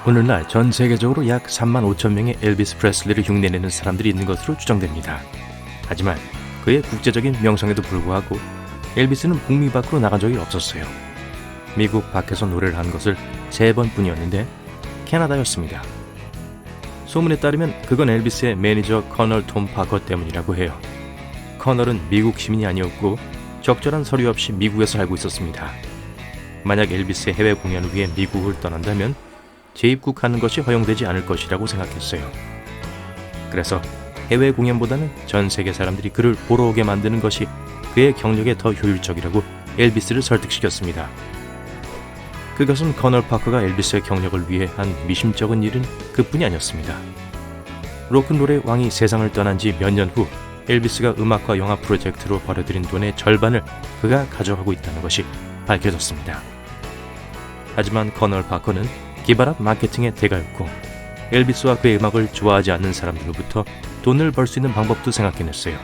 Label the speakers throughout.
Speaker 1: 오늘날 전 세계적으로 약 3만 5천 명의 엘비스 프레슬리를 흉내내는 사람들이 있는 것으로 추정됩니다. 하지만 그의 국제적인 명성에도 불구하고 엘비스는 북미 밖으로 나간 적이 없었어요. 미국 밖에서 노래를 한 것을 3번뿐이었는데 캐나다였습니다. 소문에 따르면 그건 엘비스의 매니저 커널 톰 파커 때문이라고 해요. 커널은 미국 시민이 아니었고 적절한 서류 없이 미국에서 살고 있었습니다. 만약 엘비스의 해외 공연을 위해 미국을 떠난다면 재입국하는 것이 허용되지 않을 것이라고 생각했어요. 그래서 해외 공연보다는 전 세계 사람들이 그를 보러 오게 만드는 것이 그의 경력에 더 효율적이라고 엘비스를 설득시켰습니다. 그것은 커널 파커가 엘비스의 경력을 위해 한 미심쩍은 일은 그뿐이 아니었습니다. 로큰롤의 왕이 세상을 떠난 지 몇 년 후 엘비스가 음악과 영화 프로젝트로 벌어들인 돈의 절반을 그가 가져가고 있다는 것이 밝혀졌습니다. 하지만 커널 파커는 기발한 마케팅의 대가였고 엘비스와 그의 음악을 좋아하지 않는 사람들로부터 돈을 벌 수 있는 방법도 생각해냈어요.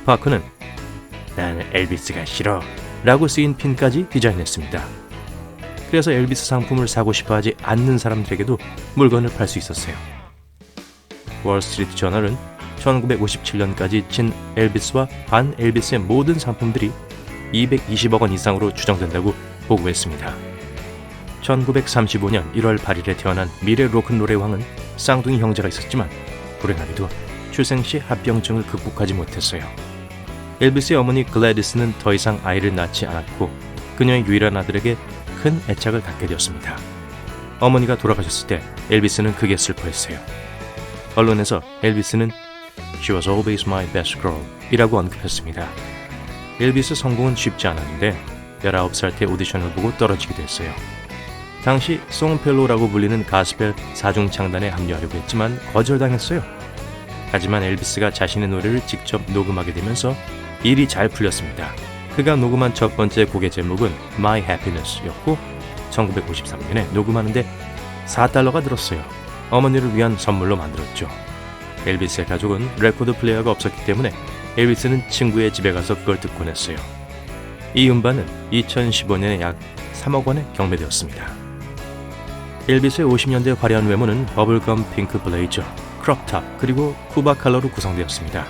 Speaker 1: 파커는 "나는 엘비스가 싫어" 라고 쓰인 핀까지 디자인했습니다. 그래서 엘비스 상품을 사고 싶어하지 않는 사람들에게도 물건을 팔 수 있었어요. 월스트리트 저널은 1957년까지 진 엘비스와 반 엘비스의 모든 상품들이 220억 원 이상으로 추정된다고 보고했습니다. 1935년 1월 8일에 태어난 미래 로큰롤의 왕은 쌍둥이 형제가 있었지만 불행하게도 출생 시 합병증을 극복하지 못했어요. 엘비스의 어머니 글래디스는 더 이상 아이를 낳지 않았고 그녀의 유일한 아들에게 큰 애착을 갖게 되었습니다. 어머니가 돌아가셨을 때 엘비스는 크게 슬퍼했어요. 언론에서 엘비스는 "She was always my best girl" 이라고 언급했습니다. 엘비스 성공은 쉽지 않았는데 19살 때 오디션을 보고 떨어지기도 했어요. 당시 송펠로라고 불리는 가스펠 사중창단에 합류하려고 했지만 거절당했어요. 하지만 엘비스가 자신의 노래를 직접 녹음하게 되면서 일이 잘 풀렸습니다. 그가 녹음한 첫 번째 곡의 제목은 My Happiness였고 1953년에 녹음하는데 $4가 들었어요. 어머니를 위한 선물로 만들었죠. 엘비스의 가족은 레코드 플레이어가 없었기 때문에 엘비스는 친구의 집에 가서 그걸 듣곤 했어요. 이 음반은 2015년에 약 3억 원에 경매되었습니다. 엘비스의 50년대 화려한 외모는 버블검 핑크 블레이저, 크롭탑, 그리고 쿠바 컬러로 구성되었습니다.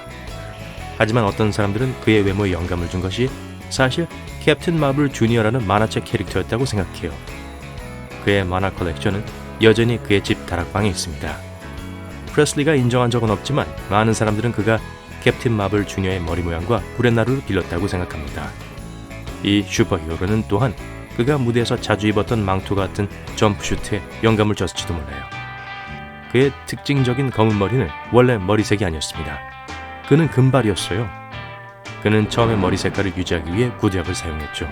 Speaker 1: 하지만 어떤 사람들은 그의 외모에 영감을 준 것이 사실 캡틴 마블 주니어라는 만화책 캐릭터였다고 생각해요. 그의 만화 컬렉션은 여전히 그의 집 다락방에 있습니다. 프레슬리가 인정한 적은 없지만 많은 사람들은 그가 캡틴 마블 주니어의 머리 모양과 구렛나루를 빌렸다고 생각합니다. 이 슈퍼히어로는 또한 그가 무대에서 자주 입었던 망토 같은 점프슈트에 영감을 줬을지도 몰라요. 그의 특징적인 검은 머리는 원래 머리색이 아니었습니다. 그는 금발이었어요. 그는 처음에 머리 색깔을 유지하기 위해 구두약을 사용했죠.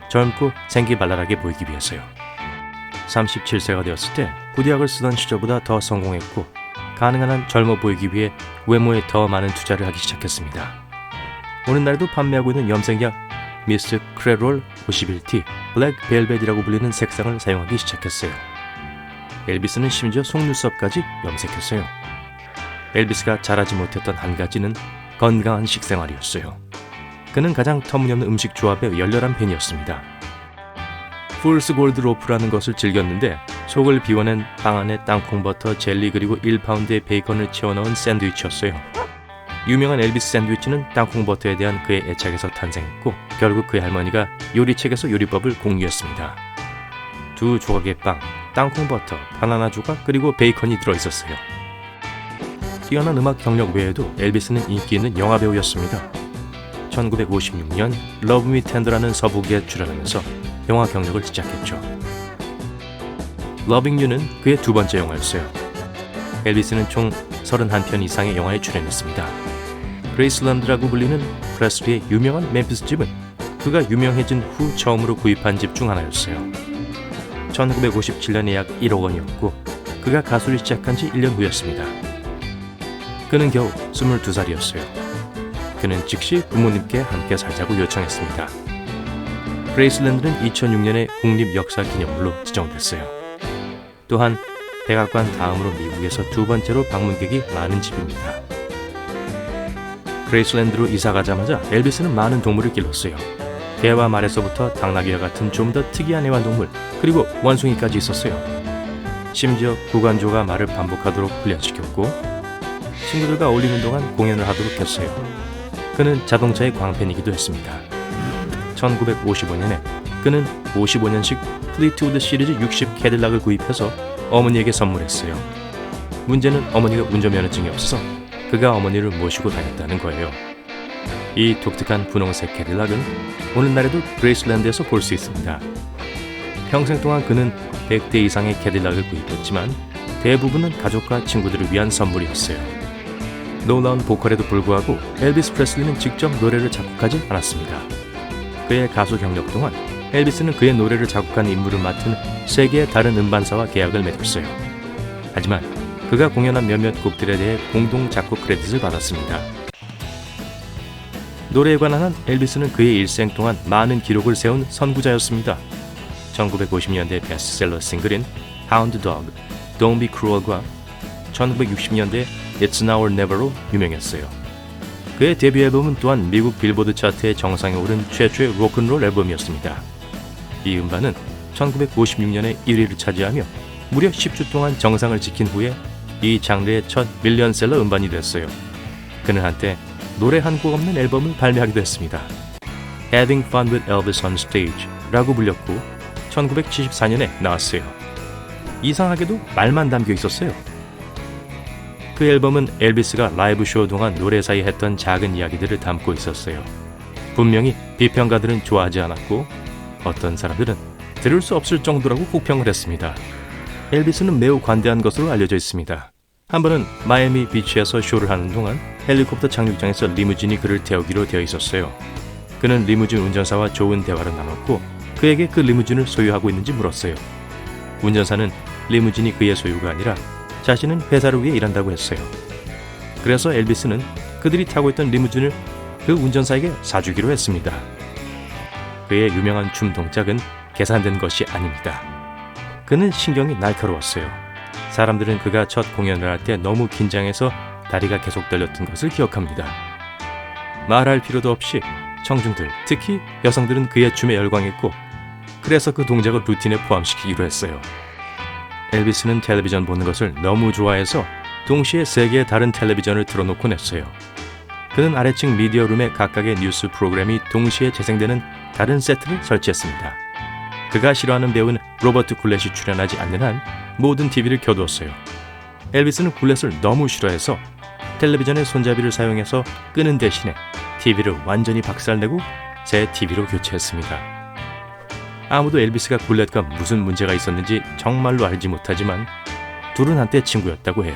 Speaker 1: 젊고 생기발랄하게 보이기 위해서요. 37세가 되었을 때 구두약을 쓰던 시절보다 더 성공했고 가능한 한 젊어 보이기 위해 외모에 더 많은 투자를 하기 시작했습니다. 오늘날도 판매하고 있는 염색약 미스 크레롤 51T 블랙 벨벳이라고 불리는 색상을 사용하기 시작했어요. 엘비스는 심지어 속눈썹까지 염색했어요. 엘비스가 잘하지 못했던 한 가지는 건강한 식생활이었어요. 그는 가장 터무니없는 음식 조합에 열렬한 팬이었습니다. 풀스 골드 로프라는 것을 즐겼는데 속을 비워낸 빵 안에 땅콩버터, 젤리 그리고 1파운드의 베이컨을 채워넣은 샌드위치였어요. 유명한 엘비스 샌드위치는 땅콩버터에 대한 그의 애착에서 탄생했고 결국 그의 할머니가 요리책에서 요리법을 공유했습니다. 2 조각의 빵, 땅콩버터, 바나나 조각 그리고 베이컨이 들어있었어요. 뛰어난 음악 경력 외에도 엘비스는 인기 있는 영화배우였습니다. 1956년 러브 미 텐더라는 서부기에 출연하면서 영화 경력을 시작했죠. 러빙 유는 그의 두 번째 영화였어요. 엘비스는 총 31편 이상의 영화에 출연했습니다. 그레이슬랜드라고 불리는 프레슬리의 유명한 멤피스 집은 그가 유명해진 후 처음으로 구입한 집 중 하나였어요. 1957년에 약 1억 원이었고 그가 가수를 시작한 지 1년 후였습니다. 그는 겨우 22살이었어요. 그는 즉시 부모님께 함께 살자고 요청했습니다. 그레이슬랜드는 2006년에 국립역사기념물로 지정됐어요. 또한 백악관 다음으로 미국에서 두 번째로 방문객이 많은 집입니다. 그레이슬랜드로 이사 가자마자 엘비스는 많은 동물을 길렀어요. 개와 말에서부터 당나귀와 같은 좀 더 특이한 애완동물, 그리고 원숭이까지 있었어요. 심지어 구간조가 말을 반복하도록 훈련시켰고 친구들과 어울리는 동안 공연을 하도록 했어요. 그는 자동차의 광팬이기도 했습니다. 1955년에 그는 55년식 플리트우드 시리즈 60 캐딜락을 구입해서 어머니에게 선물했어요. 문제는 어머니가 운전면허증이 없어서 그가 어머니를 모시고 다녔다는 거예요. 이 독특한 분홍색 캐딜락은 오늘날에도 그레이슬랜드에서 볼 수 있습니다. 평생 동안 그는 100대 이상의 캐딜락을 구입했지만 대부분은 가족과 친구들을 위한 선물이었어요. 놀라운 보컬에도 불구하고 엘비스 프레슬리는 직접 노래를 작곡하지 않았습니다. 그의 가수 경력 동안 엘비스는 그의 노래를 작곡한 임무를 맡은 3개의 다른 음반사와 계약을 맺었어요. 하지만 그가 공연한 몇몇 곡들에 대해 공동 작곡 크레딧을 받았습니다. 노래에 관한 한 엘비스는 그의 일생 동안 많은 기록을 세운 선구자였습니다. 1950년대 베스트셀러 싱글인 Hound Dog, Don't Be Cruel과 1960년대 It's Now or Never로 유명했어요. 그의 데뷔 앨범은 또한 미국 빌보드 차트의 정상에 오른 최초의 로큰롤 앨범이었습니다. 이 음반은 1956년에 1위를 차지하며 무려 10주 동안 정상을 지킨 후에 이 장르의 첫 밀리언셀러 음반이 됐어요. 그는 한때 노래 한 곡 없는 앨범을 발매하기도 했습니다. Having Fun with Elvis on Stage 라고 불렸고 1974년에 나왔어요. 이상하게도 말만 담겨 있었어요. 그 앨범은 엘비스가 라이브 쇼 동안 노래사에 했던 작은 이야기들을 담고 있었어요. 분명히 비평가들은 좋아하지 않았고 어떤 사람들은 들을 수 없을 정도라고 혹평을 했습니다. 엘비스는 매우 관대한 것으로 알려져 있습니다. 한 번은 마이애미 비치에서 쇼를 하는 동안 헬리콥터 착륙장에서 리무진이 그를 태우기로 되어 있었어요. 그는 리무진 운전사와 좋은 대화를 나눴고 그에게 그 리무진을 소유하고 있는지 물었어요. 운전사는 리무진이 그의 소유가 아니라 자신은 회사를 위해 일한다고 했어요. 그래서 엘비스는 그들이 타고 있던 리무진을 그 운전사에게 사주기로 했습니다. 그의 유명한 춤 동작은 계산된 것이 아닙니다. 그는 신경이 날카로웠어요. 사람들은 그가 첫 공연을 할 때 너무 긴장해서 다리가 계속 떨렸던 것을 기억합니다. 말할 필요도 없이 청중들, 특히 여성들은 그의 춤에 열광했고 그래서 그 동작을 루틴에 포함시키기로 했어요. 엘비스는 텔레비전 보는 것을 너무 좋아해서 동시에 3개의 다른 텔레비전을 틀어놓곤 했어요. 그는 아래층 미디어룸에 각각의 뉴스 프로그램이 동시에 재생되는 다른 세트를 설치했습니다. 그가 싫어하는 배우는 로버트 굴렛이 출연하지 않는 한 모든 TV를 켜두었어요. 엘비스는 굴렛을 너무 싫어해서 텔레비전의 손잡이를 사용해서 끄는 대신에 TV를 완전히 박살내고 새 TV로 교체했습니다. 아무도 엘비스가 굴렛과 무슨 문제가 있었는지 정말로 알지 못하지만 둘은 한때 친구였다고 해요.